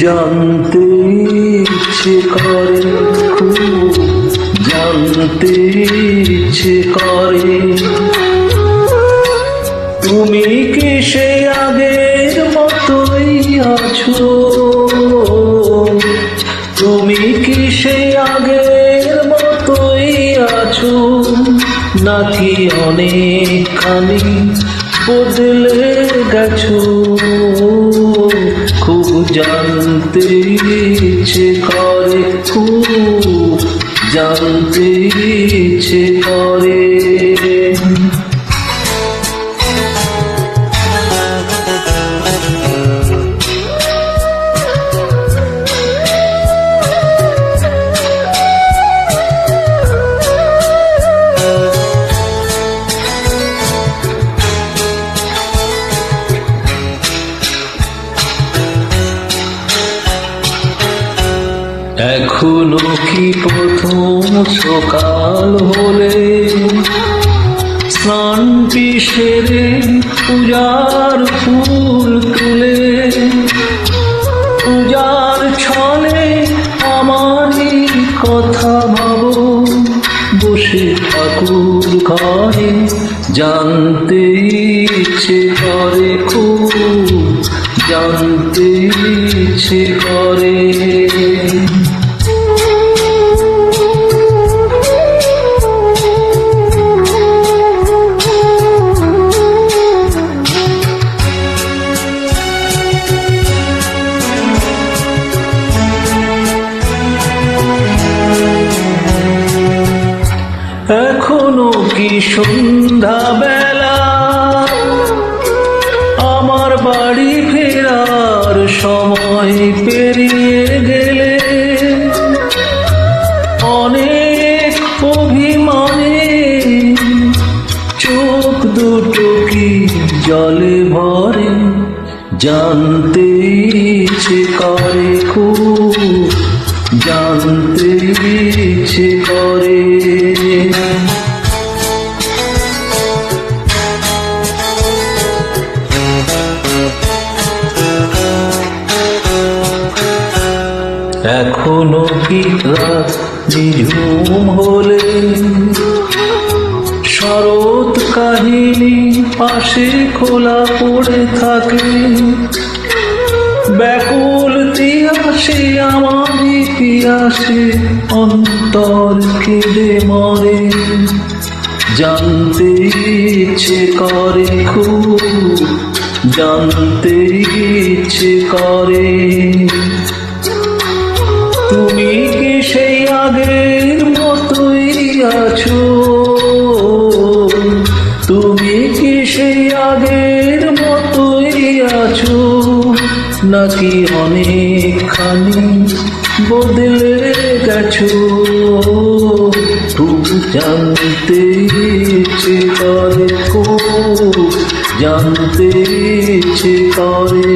জানতে ইচ্ছে করে, খুব জানতে ইচ্ছে করে। তুমি কি সে আগের মতোই আছো? তুমি কি সে আগের মতোই আছো, নাকি অনেকখানি বদলে গেছো? খুব জানতে ইচ্ছে করে, খুব জানতে ইচ্ছে করে। এখনো কি প্রথম সকাল হলে স্নানটি সেরে পূজার ফুল তুলে, পূজার ছলে আমারই কথা ভাবো বসে ঠাকুর ঘরে? জানতে ইচ্ছে করে, খুব জানতে ইচ্ছে করে। এখনো কি সন্ধ্যা বেলা, আমার বাড়ি ফেরার সময় পেরিয়ে গেলে অনেক অভিমানে চোখ দুটো কি জলে ভরে? জানতে ইচ্ছে করে, খুব জানতে ইচ্ছে করে। এখনো কি রাত নিঝুম হলে শরৎ কাহিনী পাশে খোলা পড়ে থাকে? ব্যাকুল তিয়াসে আমারই পিয়াসে অন্তর কেঁদে মরে। জানতে ইচ্ছে করে, খুব জানতে ইচ্ছে করে। তুমি কি সেই আগের মতোই আছো? তুমি কি সেই আগের মতোই আছো, নাকি অনেকখানি বদলে গেছো? খুব জানতে ইচ্ছে করে, খুব জানতে ইচ্ছে করে।